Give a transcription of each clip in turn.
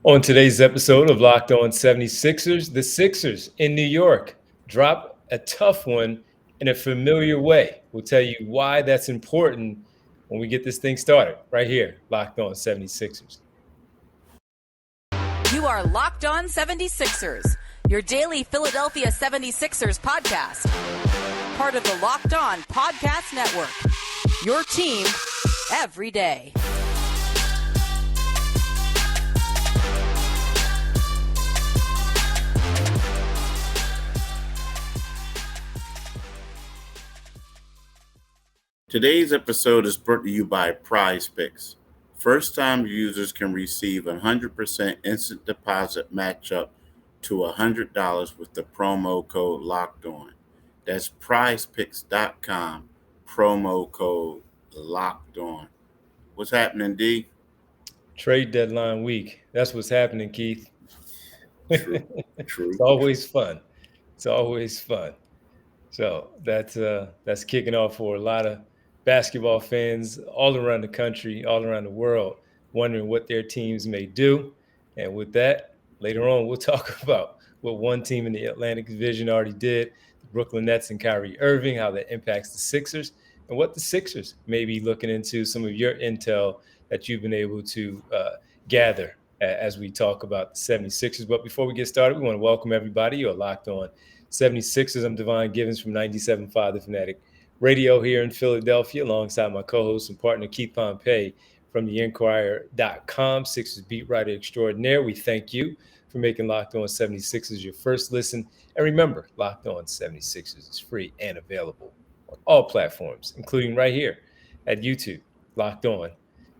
On today's episode of Locked On 76ers, the Sixers in New York drop a tough one in a familiar way. We'll tell you why that's important when we get this thing started right here, Locked On 76ers. You are Locked On 76ers, your daily Philadelphia 76ers podcast. Part of the Locked On Podcast Network, your team every day. Today's episode is brought to you by Prize Picks. First-time users can receive a 100% instant deposit match up to $100 with the promo code Locked On. That's prizepicks.com, promo code Locked On. What's happening, D? Trade deadline week. That's what's happening, Keith. True. It's always fun. It's always fun. So that's kicking off for a lot of basketball fans all around the country, all around the world, wondering what their teams may do. And with that, later on, we'll talk about what one team in the Atlantic Division already did, the Brooklyn Nets and Kyrie Irving, how that impacts the Sixers, and what the Sixers may be looking into, some of your intel that you've been able to gather as we talk about the 76ers. But before we get started, we want to welcome everybody. You're Locked On 76ers. I'm Devon Givens from 97.5 The Fanatic Radio here in Philadelphia, alongside my co-host and partner Keith Pompey from the Inquirer.com, Sixers beat writer extraordinaire. We thank you for making Locked On 76ers your first listen. And remember, Locked On 76ers is free and available on all platforms, including right here at YouTube, Locked On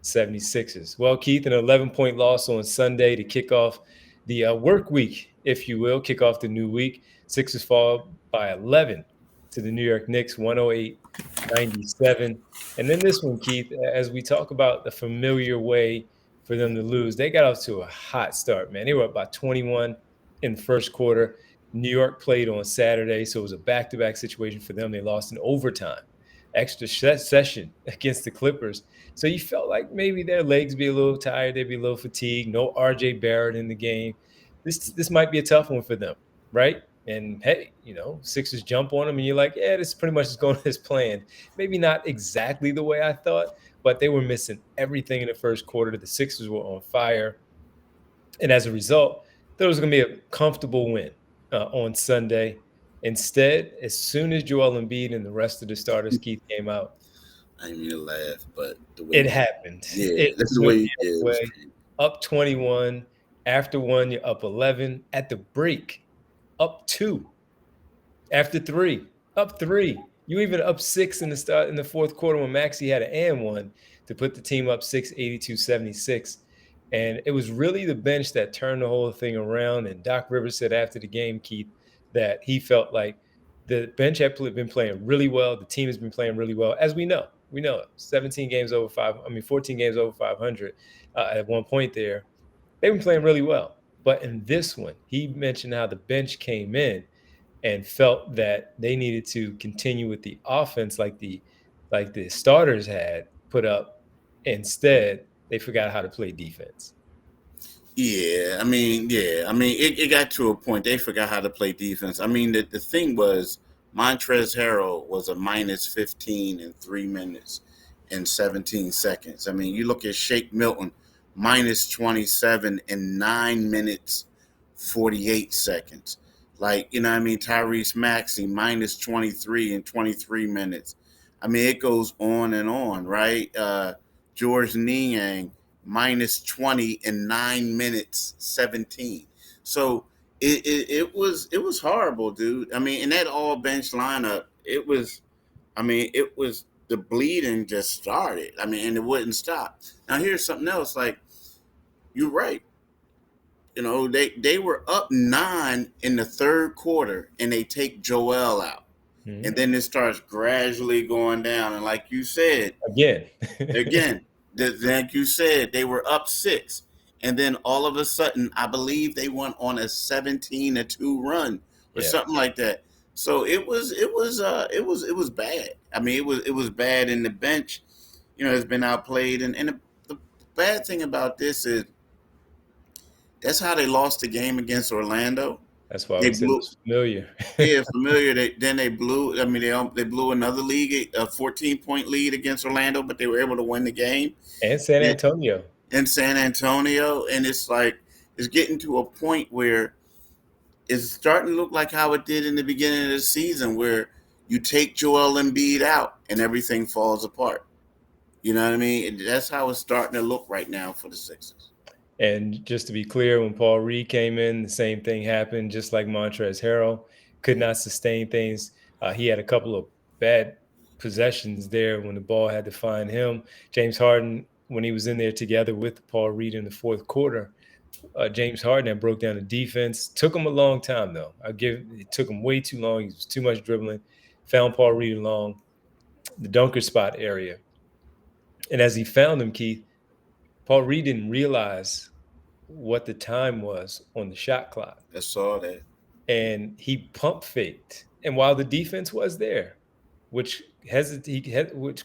76ers. Well, Keith, an 11-point loss on Sunday to kick off the work week, if you will, kick off the new week. Sixers fall by 11 to the New York Knicks, 108-97. And then this one, Keith, as we talk about the familiar way for them to lose, they got off to a hot start, man. They were up by 21 in the first quarter. New York played on Saturday, so it was a back-to-back situation for them. They lost in overtime, extra session against the Clippers. So you felt like maybe their legs be a little tired, they'd be a little fatigued. No R.J. Barrett in the game. This might be a tough one for them, right? And hey, Sixers jump on them, and you're like, yeah, this pretty much is going as planned. Maybe not exactly the way I thought, but they were missing everything in the first quarter. The Sixers were on fire. And as a result, there was going to be a comfortable win on Sunday. Instead, as soon as Joel Embiid and the rest of the starters, Keith, came out, I didn't mean to laugh, but the way it happened. Yeah, that's the way it was. Up 21. After one, you're up 11. At the break, up 2. After 3, up 3. You even up 6 in the fourth quarter when Maxey had an and one to put the team up 6, 82-76. And it was really the bench that turned the whole thing around. And Doc Rivers said after the game, Keith, that he felt like the bench had been playing really well. The team has been playing really well, as we know. We know 14 games over 500 at one point there. They've been playing really well. But in this one, he mentioned how the bench came in and felt that they needed to continue with the offense like the starters had put up. Instead, they forgot how to play defense. Yeah, it got to a point. They forgot how to play defense. I mean, the thing was, Montrezl Harrell was a minus 15 in 3 minutes and 17 seconds. I mean, you look at Shake Milton, minus 27 in 9 minutes, 48 seconds. Tyrese Maxey, minus 23 in 23 minutes. I mean, it goes on and on, right? George Niang, minus 20 in 9 minutes, 17. So it was horrible, dude. I mean, in that all bench lineup, it was the bleeding just started. I mean, and it wouldn't stop. Now here's something else. Like, you're right. They were up 9 in the third quarter, and they take Joel out. Mm-hmm. And then it starts gradually going down. And like you said, again, like you said, they were up 6. And then all of a sudden, I believe they went on a 17-2 run or something like that. So it was bad. I mean, it was bad in the bench. Has been outplayed. And the bad thing about this is That's how they lost the game against Orlando. That's why They we said it blew. was familiar. Yeah, familiar. They blew. I mean, they blew another league, a 14-point lead against Orlando, but they were able to win the game And San Antonio. in San Antonio. And it's like it's getting to a point where it's starting to look like how it did in the beginning of the season, where you take Joel Embiid out and everything falls apart. You know what I mean? And that's how it's starting to look right now for the Sixers. And just to be clear, when Paul Reed came in, the same thing happened, just like Montrezl Harrell could not sustain things. He had a couple of bad possessions there when the ball had to find him. James Harden, when he was in there together with Paul Reed in the fourth quarter, James Harden that broke down the defense. Took him a long time, though. It took him way too long. He was too much dribbling. Found Paul Reed along the dunker spot area. And as he found him, Keith, Paul Reed didn't realize what the time was on the shot clock. I saw that. And he pump faked. And while the defense was there, which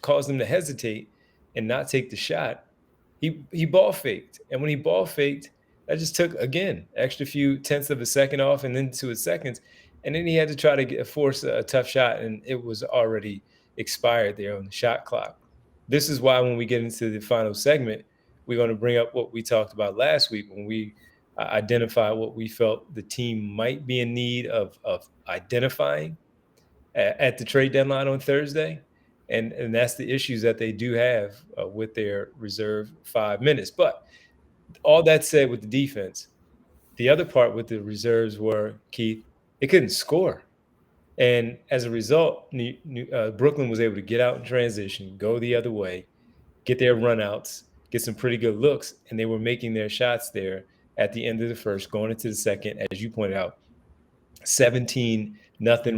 caused him to hesitate and not take the shot, he ball faked. And when he ball faked, that just took, again, extra few tenths of a second off and then 2 seconds. And then he had to try to force a tough shot, and it was already expired there on the shot clock. This is why when we get into the final segment, we're going to bring up what we talked about last week when we identify what we felt the team might be in need of identifying at the trade deadline on Thursday. And that's the issues that they do have with their reserve 5 minutes. But all that said, with the defense, the other part with the reserves were, Keith, they couldn't score. And as a result, Brooklyn was able to get out in transition, go the other way, get their runouts, get some pretty good looks, and they were making their shots there at the end of the first, going into the second, as you pointed out, 17-0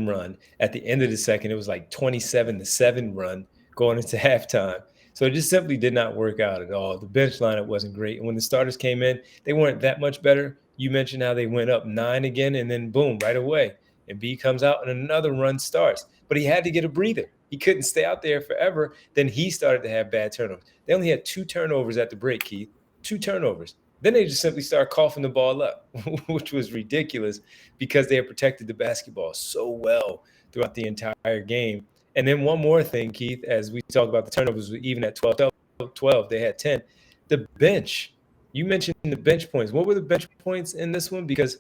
run. At the end of the second, it was like 27-7 run going into halftime. So it just simply did not work out at all. The bench lineup wasn't great. And when the starters came in, they weren't that much better. You mentioned how they went up 9 again, and then boom, right away. Embiid comes out and another run starts. But he had to get a breather. He couldn't stay out there forever. Then he started to have bad turnovers. They only had 2 turnovers at the break, Keith. 2 turnovers. Then they just simply started coughing the ball up, which was ridiculous because they had protected the basketball so well throughout the entire game. And then one more thing, Keith, as we talk about the turnovers, even at 12, they had 10. The bench, you mentioned the bench points. What were the bench points in this one? Because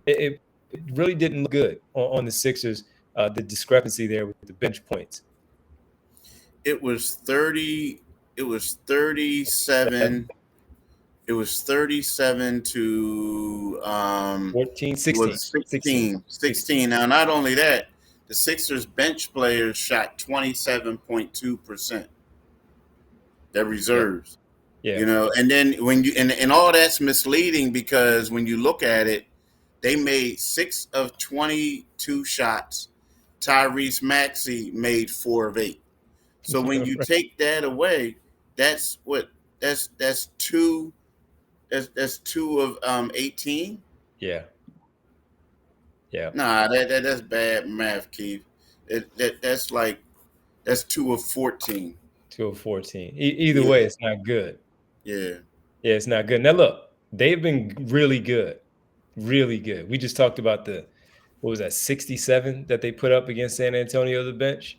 it really didn't look good on the Sixers, the discrepancy there with the bench points. It was 30. It was 37. It was 37 to 14, 16. 16. Now, not only that, the Sixers bench players shot 27.2%. Their reserves. Yeah. You know, and then when you and all that's misleading because when you look at it, they made 6 of 22 shots. Tyrese Maxey made 4 of 8. So when you take that away, that's 2 of 18. Yeah. Nah, that's bad math, Keith. That's 2 of 14. 2 of 14. Either way, it's not good. Yeah, it's not good. Now look, they've been really good. Really good. We just talked about the 67 that they put up against San Antonio, the bench.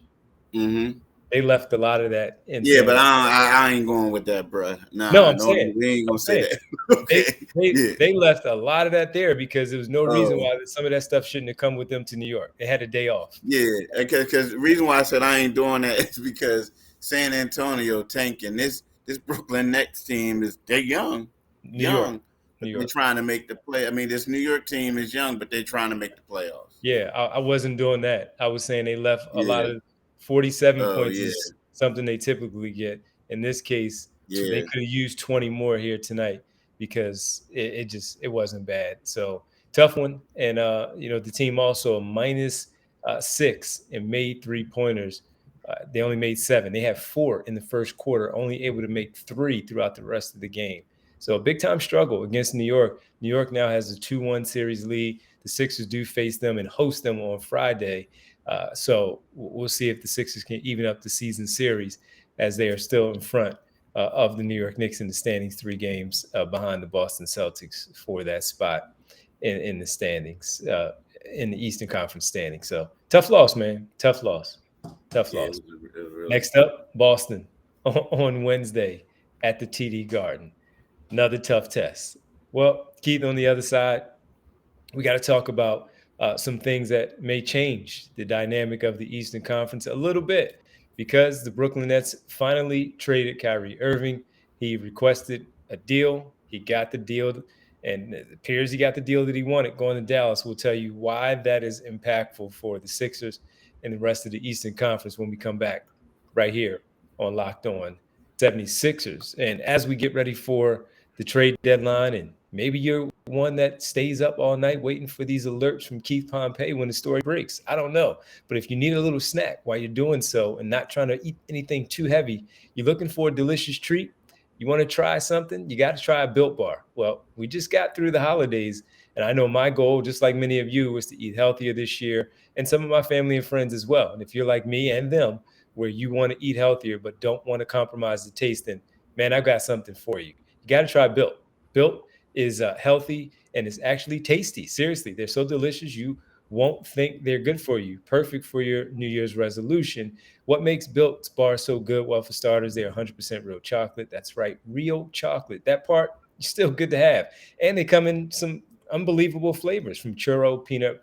Mm-hmm. They left a lot of that in. Yeah, but I ain't going with that, bro. Nah, no, I'm saying we ain't gonna say that. Okay. They left a lot of that there because there was no reason why some of that stuff shouldn't have come with them to New York. They had a day off. Yeah, because the reason why I said I ain't doing that is because San Antonio tanking. This Brooklyn Nets team they're young. New York. They're trying to make the play. I mean, this New York team is young, but they're trying to make the playoffs. Yeah, I wasn't doing that. I was saying they left a lot of 47 points is something they typically get. In this case, they could have used 20 more here tonight because it wasn't bad. So tough one. And the team also -6 and made 3-pointers. They only made 7. They had 4 in the first quarter, only able to make 3 throughout the rest of the game. So a big-time struggle against New York. New York now has a 2-1 series lead. The Sixers do face them and host them on Friday. So we'll see if the Sixers can even up the season series as they are still in front of the New York Knicks in the standings, 3 games behind the Boston Celtics for that spot in the standings, in the Eastern Conference standings. So tough loss, man. Tough loss. Tough Yeah, loss. it was really Next up, Boston on Wednesday at the TD Garden. Another tough test. Well, Keith, on the other side, we got to talk about some things that may change the dynamic of the Eastern Conference a little bit because the Brooklyn Nets finally traded Kyrie Irving. He requested a deal. He got the deal, and it appears he got the deal that he wanted going to Dallas. We'll tell you why that is impactful for the Sixers and the rest of the Eastern Conference when we come back right here on Locked On 76ers. And as we get ready for the trade deadline, and maybe you're one that stays up all night waiting for these alerts from Keith Pompey when the story breaks. I don't know. But if you need a little snack while you're doing so and not trying to eat anything too heavy, you're looking for a delicious treat, you want to try something, you got to try a Built Bar. Well, we just got through the holidays, and I know my goal, just like many of you, was to eat healthier this year, and some of my family and friends as well. And if you're like me and them, where you want to eat healthier but don't want to compromise the taste, then man, I've got something for you. You got to try Built. Built is healthy and it's actually tasty. Seriously, they're so delicious you won't think they're good for you. Perfect for your New Year's resolution. What makes Built Bar so good? Well, for starters, they're 100% real chocolate. That's right, real chocolate. That part is still good to have. And they come in some unbelievable flavors from churro, peanut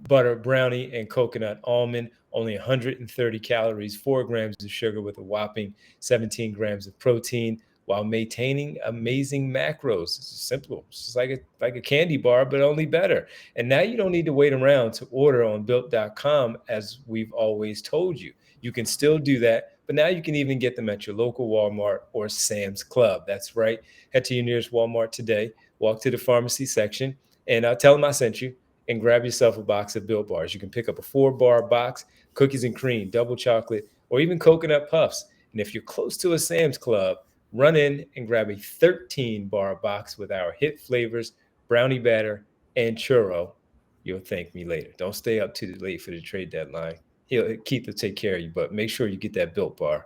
butter, brownie, and coconut almond. Only 130 calories, 4 grams of sugar with a whopping 17 grams of protein, while maintaining amazing macros. It's simple. It's just like a candy bar, but only better. And now you don't need to wait around to order on built.com as we've always told you. You can still do that, but now you can even get them at your local Walmart or Sam's Club. That's right. Head to your nearest Walmart today, walk to the pharmacy section, and tell them I sent you, and grab yourself a box of Built Bars. You can pick up a 4-bar box, cookies and cream, double chocolate, or even coconut puffs. And if you're close to a Sam's Club, run in and grab a 13-bar box with our hit flavors, brownie batter, and churro. You'll thank me later. Don't stay up too late for the trade deadline. Keith will take care of you, but make sure you get that Built Bar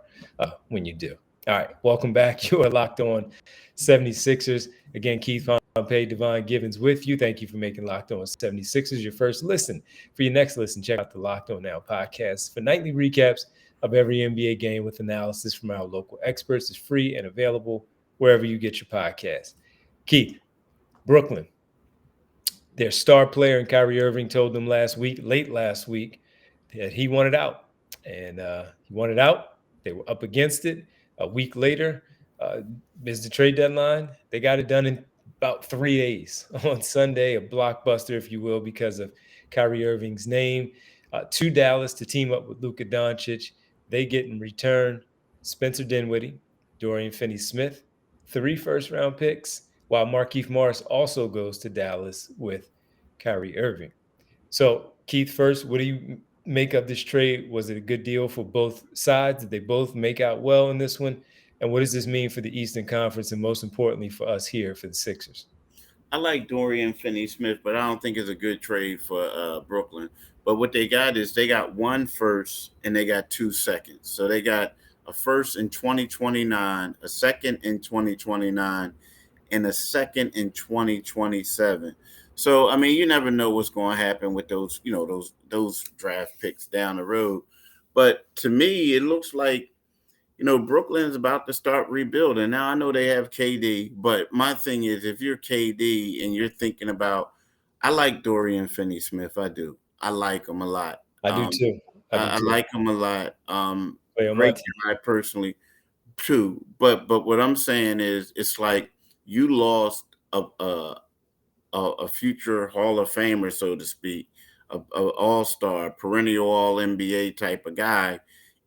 when you do. All right, welcome back. You are Locked On 76ers. Again, Keith Pompey, Devon Givens with you. Thank you for making Locked On 76ers your first listen. For your next listen, check out the Locked On Now podcast for nightly recaps of every NBA game with analysis from our local experts. It's free and available wherever you get your podcast. Keith, Brooklyn, their star player and Kyrie Irving told them late last week, that he wanted out. And he wanted out. They were up against it. A week later, is the trade deadline. They got it done in about 3 days on Sunday, a blockbuster, if you will, because of Kyrie Irving's name, to Dallas to team up with Luka Doncic. They get in return Spencer Dinwiddie, Dorian Finney-Smith, 3 first-round picks, while Markieff Morris also goes to Dallas with Kyrie Irving. So, Keith, first, what do you make of this trade? Was it a good deal for both sides? Did they both make out well in this one? And what does this mean for the Eastern Conference and most importantly for us here for the Sixers? I like Dorian Finney-Smith, but I don't think it's a good trade for Brooklyn. But what they got is they got 1 first and they got 2 seconds. So they got a first in 2029, a second in 2029, and a second in 2027. So I mean, you never know what's going to happen with those, those draft picks down the road. But to me, it looks like Brooklyn's about to start rebuilding. Now, I know they have KD, but my thing is, if you're KD and you're thinking about, I like Dorian Finney-Smith. I do. I like him a lot. I do too. I like him a lot. Play on my Great team. guy personally, too. But what I'm saying is, it's like you lost a future Hall of Famer, so to speak, a all-star, perennial All-NBA type of guy,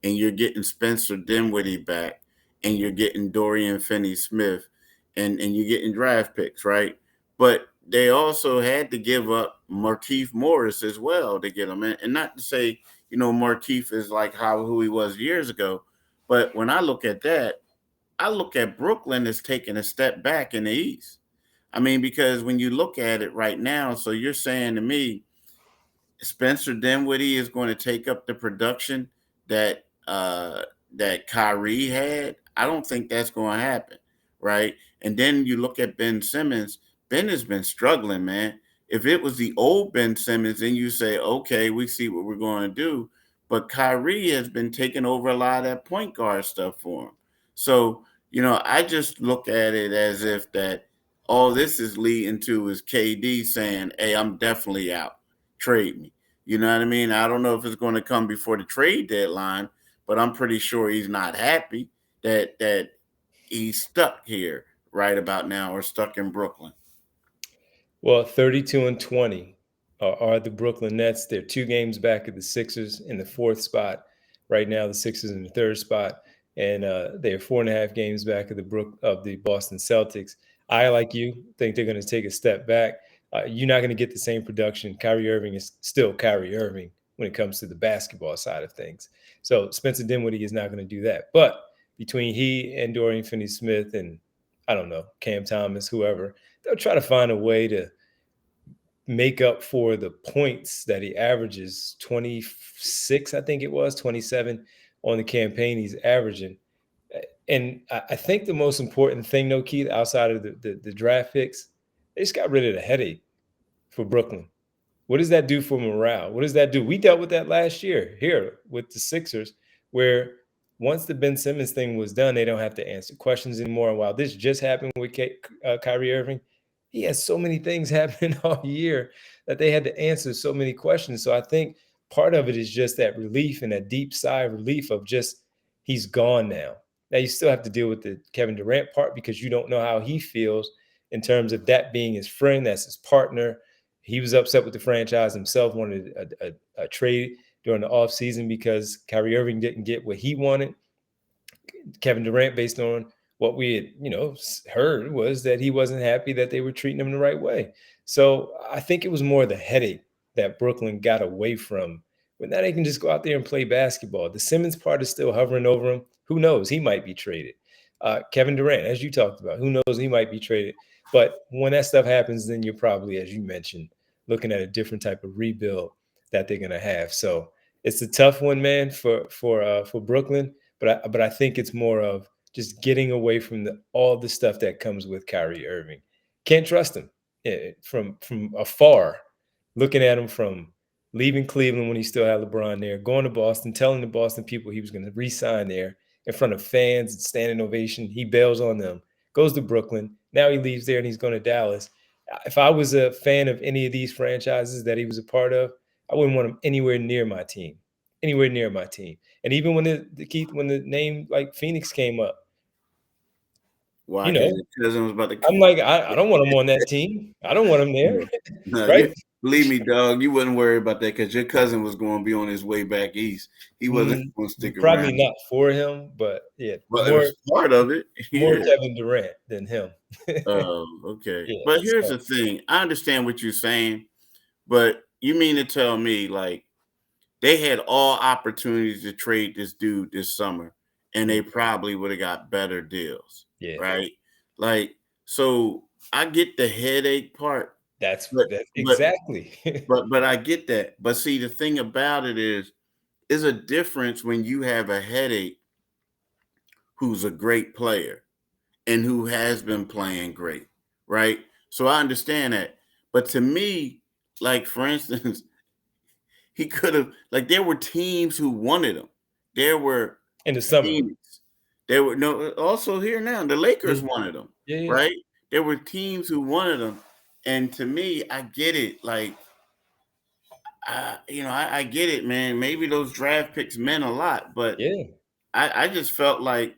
and you're getting Spencer Dinwiddie back, and you're getting Dorian Finney-Smith, and you're getting draft picks, right? But they also had to give up Markieff Morris as well to get him. And not to say, Markieff is like who he was years ago, but when I look at that, I look at Brooklyn as taking a step back in the East. I mean, because when you look at it right now, so you're saying to me, Spencer Dinwiddie is going to take up the production that Kyrie had. I don't think that's going to happen, right? And then you look at Ben Simmons. Ben has been struggling, man. If it was the old Ben Simmons, then you say, okay, we see what we're going to do. But Kyrie has been taking over a lot of that point guard stuff for him. So, I just look at it as if that all this is leading to is KD saying, hey, I'm definitely out. Trade me. You know what I mean? I don't know if it's going to come before the trade deadline, but I'm pretty sure he's not happy that he's stuck here right about now or stuck in Brooklyn. Well, 32-20 are the Brooklyn Nets. They're 2 games back of the Sixers in the 4th spot. Right now, the Sixers in the 3rd spot, and they're 4.5 games back of the Boston Celtics. I, like you, think they're going to take a step back. You're not going to get the same production. Kyrie Irving is still Kyrie Irving when it comes to the basketball side of things. So Spencer Dinwiddie is not going to do that. But between he and Dorian Finney-Smith and, I don't know, Cam Thomas, whoever, they'll try to find a way to make up for the points that he averages. 26, I think it was 27 on the campaign he's averaging. And I think the most important thing, though, Keith, outside of the draft picks, they just got rid of the headache for Brooklyn. What does that do for morale? What does that do? We dealt with that last year here with the Sixers, where once the Ben Simmons thing was done, they don't have to answer questions anymore. And while this just happened with Kyrie Irving, he has so many things happening all year that they had to answer so many questions. So I think part of it is just that relief and that deep sigh of relief of just he's gone now. Now you still have to deal with the Kevin Durant part because you don't know how he feels in terms of that being his friend, that's his partner. He was upset with the franchise himself, wanted a trade during the offseason because Kyrie Irving didn't get what he wanted. Kevin Durant, based on what we had, heard, was that he wasn't happy that they were treating him the right way. So I think it was more the headache that Brooklyn got away from. But now they can just go out there and play basketball. The Simmons part is still hovering over him. Who knows? He might be traded. Kevin Durant, as you talked about, who knows? He might be traded. But when that stuff happens, then you're probably, as you mentioned, looking at a different type of rebuild that they're going to have. So it's a tough one, man, for Brooklyn. But I think it's more of just getting away from all the stuff that comes with Kyrie Irving. Can't trust him from afar, looking at him from leaving Cleveland when he still had LeBron there, going to Boston, telling the Boston people he was going to re-sign there in front of fans and standing ovation. He bails on them, goes to Brooklyn. Now he leaves there and he's going to Dallas. If I was a fan of any of these franchises that he was a part of, I wouldn't want him anywhere near my team. Anywhere near my team. And even when when the name like Phoenix came up, Why? Because your cousin was about to. I'm like, I don't want him on that team. I don't want him there, No, right? believe me, dog, you wouldn't worry about that because your cousin was going to be on his way back east. He wasn't going to stick Probably around. not for him, but yeah, Well, it was part of it. more Yeah. Kevin Durant than him. Oh, okay. Yeah, But here's the thing. I understand what you're saying, but you mean to tell me like they had all opportunities to trade this dude this summer, and they probably would have got better deals. Yeah. Right? Like, so I get the headache part. That's But exactly. but I get that. But see, the thing about it is a difference when you have a headache who's a great player and who has been playing great, right? So I understand that. But to me, like for instance, he could have like there were teams who wanted him. There were in the summer. teams. There were no also here now. The Lakers wanted him, right? There were teams who wanted him. And to me, I get it. Like I get it, man. Maybe those draft picks meant a lot, but I just felt like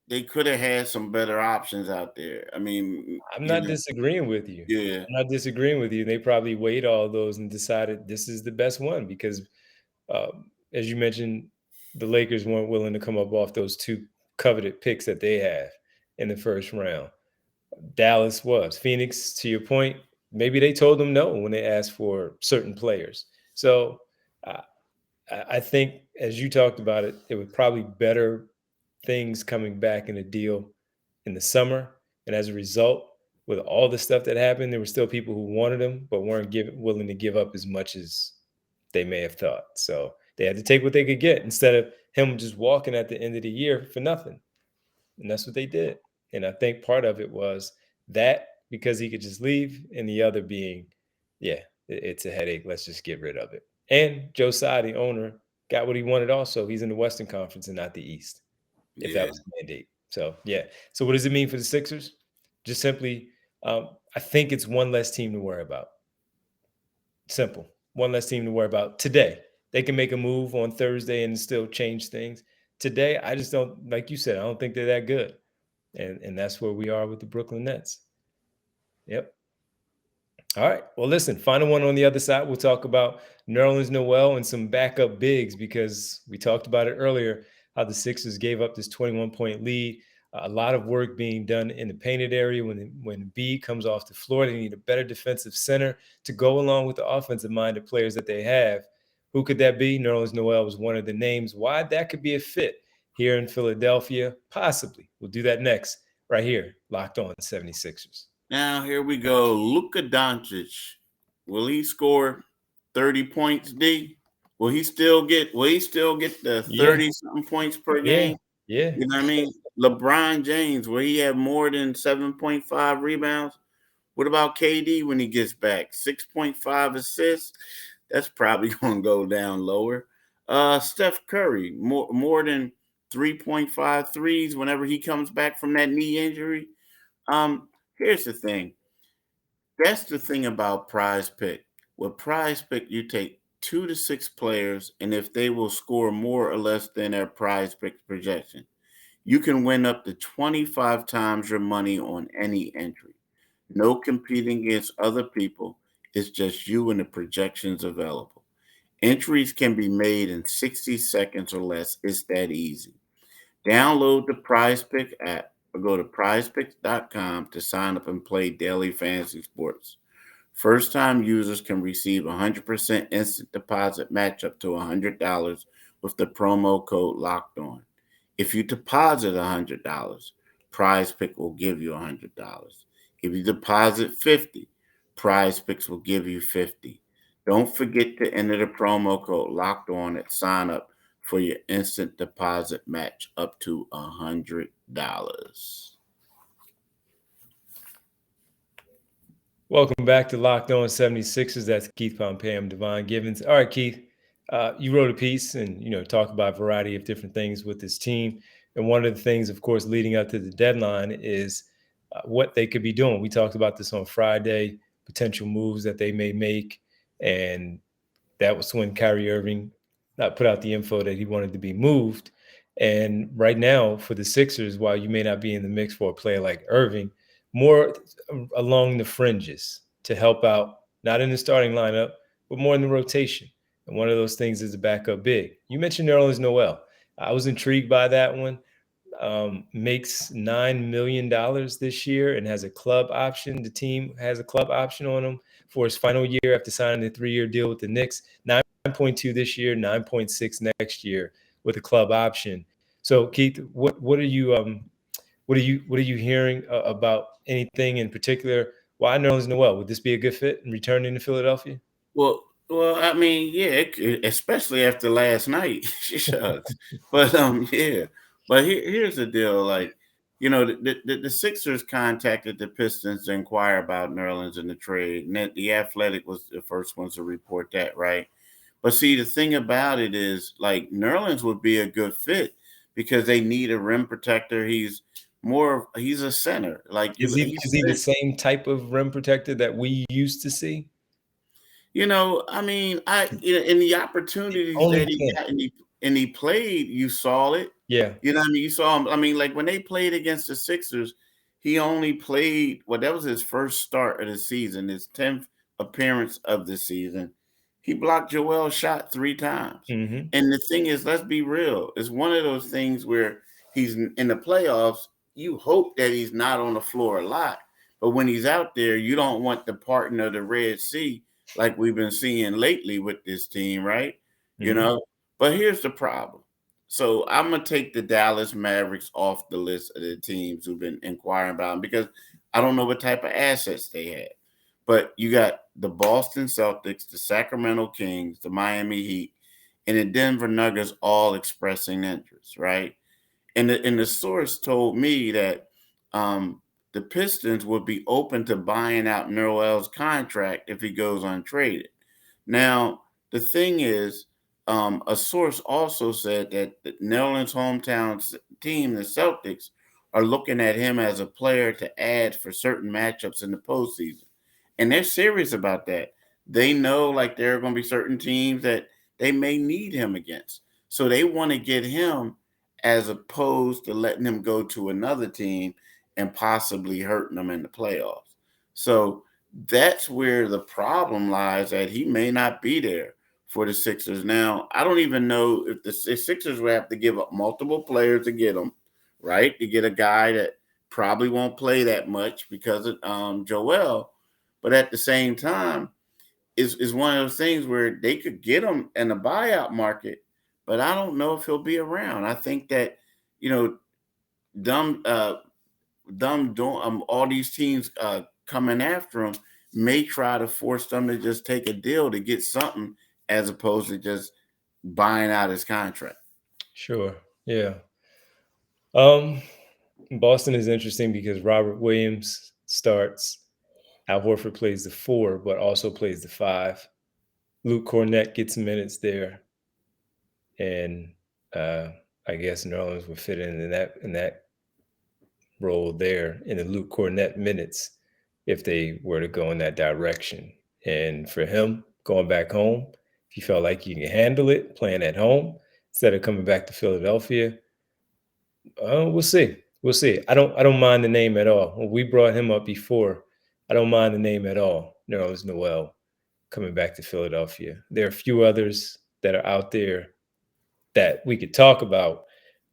they could have had some better options out there. I mean, I'm not disagreeing with you. Yeah. I'm not disagreeing with you. They probably weighed all those and decided this is the best one because, as you mentioned, the Lakers weren't willing to come up off those 2 coveted picks that they have in the first round. Dallas was. Phoenix, to your point, maybe they told them no when they asked for certain players. So I think, as you talked about it, it was probably better things coming back in a deal in the summer. And as a result, with all the stuff that happened, there were still people who wanted him, but weren't willing to give up as much as they may have thought. So they had to take what they could get instead of him just walking at the end of the year for nothing. And that's what they did. And I think part of it was that because he could just leave, and the other being, yeah, it's a headache. Let's just get rid of it. And Joe Tsai, the owner, got what he wanted also. He's in the Western Conference and not the East, if that Yeah. was the mandate. So, yeah. So, what does it mean for the Sixers? Just simply, I think it's one less team to worry about. Simple. One less team to worry about today. They can make a move on Thursday and still change things. Today, I just don't, like you said, I don't think they're that good. And that's where we are with the Brooklyn Nets. Yep. All right. Well, listen, final one on the other side. We'll talk about Nerlens Noel and some backup bigs because we talked about it earlier how the Sixers gave up this 21-point lead. A lot of work being done in the painted area when B comes off the floor. They need a better defensive center to go along with the offensive-minded players that they have. Who could that be? Nerlens Noel was one of the names. Why that could be a fit here in Philadelphia? Possibly. We'll do that next right here, Locked On 76ers. Now here we go. Luka Doncic. Will he score 30 points, D? Will he still get the Yeah, 30 something points per yeah, game? yeah. You know what I mean? LeBron James, will he have more than 7.5 rebounds? What about KD when he gets back? 6.5 assists? That's probably gonna go down lower. Steph Curry, more than 3.5 threes whenever he comes back from that knee injury. Here's the thing. That's the thing about Prize Pick. With Prize Pick, you take 2 to 6 players, and if they will score more or less than their Prize Pick projection, you can win up to 25 times your money on any entry. No competing against other people. It's just you and the projections available. Entries can be made in 60 seconds or less. It's that easy. Download the Prize Pick app or go to prizepicks.com to sign up and play daily fantasy sports. First time users can receive 100% instant deposit match up to $100 with the promo code locked on. If you deposit $100, Prize Pick will give you $100. If you deposit 50, Prize Picks will give you 50. Don't forget to enter the promo code locked on at sign up for your instant deposit match up to $100. Welcome back to Locked On 76ers. That's Keith Pompey. I'm Devon Givens. All right, Keith, you wrote a piece and, talked about a variety of different things with this team. And one of the things, of course, leading up to the deadline is what they could be doing. We talked about this on Friday, potential moves that they may make. And that was when Kyrie Irving put out the info that he wanted to be moved. And right now, for the Sixers, while you may not be in the mix for a player like Irving, more along the fringes to help out, not in the starting lineup, but more in the rotation. And one of those things is a backup big. You mentioned Nerlens Noel. I was intrigued by that one. Makes $9 million this year and has a club option. The team has a club option on him for his final year after signing a 3-year deal with the Knicks. 9.2 this year, 9.6 next year with a club option. So, Keith, what are you hearing about anything in particular? Why Nerlens Noel? Would this be a good fit in returning to Philadelphia? Well, I mean, yeah, especially after last night, shucks. But yeah. But here's the deal: like, the Sixers contacted the Pistons to inquire about Nerlens in the trade, and then the Athletic was the first ones to report that, right? But see, the thing about it is, like, Nerlens would be a good fit because they need a rim protector. He's a center. Like Is you, he he's is he the same type of rim protector that we used to see? I mean, in the The opportunities only that he thing, got and he played, you saw it. yeah. You know what I mean? You saw him. I mean, like when they played against the Sixers, he only played, well, that was his first start of the season, his 10th appearance of the season. He blocked Joel's shot 3 times. Mm-hmm. And the thing is, let's be real. It's one of those things where he's in the playoffs, you hope that he's not on the floor a lot. But when he's out there, you don't want the partner of the Red Sea like we've been seeing lately with this team, right? You Mm-hmm. know, but here's the problem. So I'm gonna take the Dallas Mavericks off the list of the teams who've been inquiring about him because I don't know what type of assets they have. But you got the Boston Celtics, the Sacramento Kings, the Miami Heat, and the Denver Nuggets all expressing interest, right? And the source told me that the Pistons would be open to buying out Noel's contract if he goes untraded. Now, the thing is, a source also said that Nerlens' team, the Celtics, are looking at him as a player to add for certain matchups in the postseason. And they're serious about that. They know like there are going to be certain teams that they may need him against. So they want to get him as opposed to letting him go to another team and possibly hurting them in the playoffs. So that's where the problem lies, that he may not be there for the Sixers. Now, I don't even know if the Sixers will have to give up multiple players to get him, right? To get a guy that probably won't play that much because of Joel. But at the same time, is one of those things where they could get him in the buyout market, but I don't know if he'll be around. I think that, you know, dumb all these teams coming after him may try to force them to just take a deal to get something as opposed to just buying out his contract. Sure. Yeah. Boston is interesting because Robert Williams starts. Al Horford plays the 4, but also plays the 5. Luke Cornett gets minutes there, and I guess Nerlens would fit in that role there in the Luke Cornett minutes if they were to go in that direction. And for him, going back home, if you felt like you can handle it playing at home instead of coming back to Philadelphia, we'll see. We'll see. I don't mind the name at all. When we brought him up before, I don't mind the name at all. Nerlens Noel coming back to Philadelphia. There are a few others that are out there that we could talk about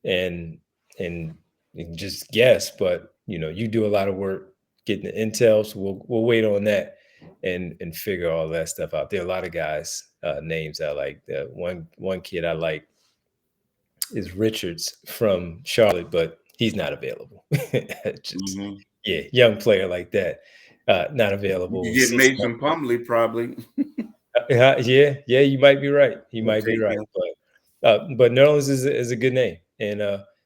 and just guess, but you do a lot of work getting the intel, so we'll wait on that and figure all that stuff out. There are a lot of guys names I like. One kid I like is Richards from Charlotte, but he's not available. Just yeah, young player like that, not available. You get Mason Plumlee probably. Yeah, you might be right. You might be right, but Nerlens is a good name, and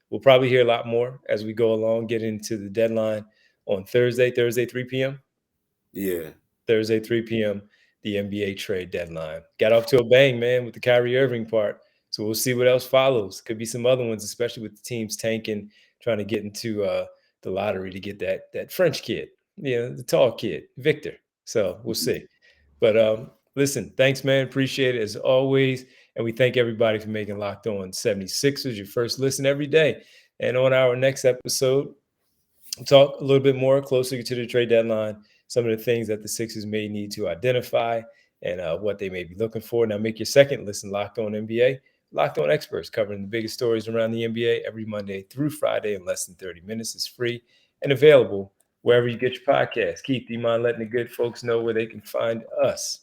we'll probably hear a lot more as we go along, get into the deadline on Thursday 3 p.m. Yeah. Thursday, 3 p.m., the NBA trade deadline. Got off to a bang, man, with the Kyrie Irving part. So we'll see what else follows. Could be some other ones, especially with the teams tanking, trying to get into the lottery to get that French kid, the tall kid, Victor. So we'll see. But listen, thanks, man. Appreciate it as always. And we thank everybody for making Locked On 76ers your first listen every day. And on our next episode, we'll talk a little bit more closer to the trade deadline, some of the things that the Sixers may need to identify and what they may be looking for. Now, make your second listen Locked On NBA. Locked On Experts covering the biggest stories around the NBA every Monday through Friday in less than 30 minutes. It's free and available wherever you get your podcast. Keith, do you mind letting the good folks know where they can find us?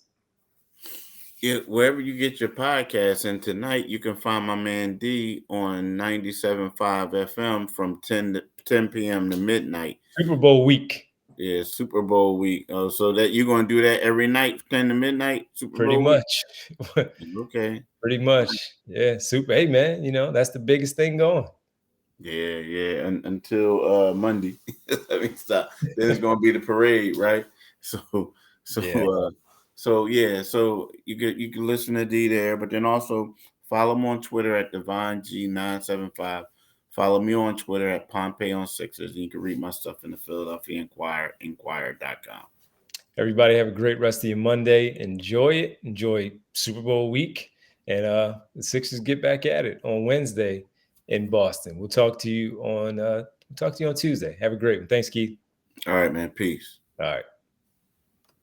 Yeah, wherever you get your podcast. And tonight you can find my man D on 97.5 FM from 10 p.m. to midnight. Super Bowl week. Yeah, Super Bowl week. Oh, so that you're going to do that every night, 10 to midnight? Pretty much. Okay. Pretty much. Yeah, super. Hey, man, that's the biggest thing going. Yeah. Until Monday. Let me stop. Then it's going to be the parade, right? So you can listen to D there, but then also follow him on Twitter at DevonG975. Follow me on Twitter at Pompey on Sixers. And you can read my stuff in the Philadelphia Inquirer, inquirer.com. Everybody have a great rest of your Monday. Enjoy it. Enjoy Super Bowl week. And the Sixers get back at it on Wednesday in Boston. We'll talk to you on Tuesday. Have a great one. Thanks, Keith. All right, man. Peace. All right.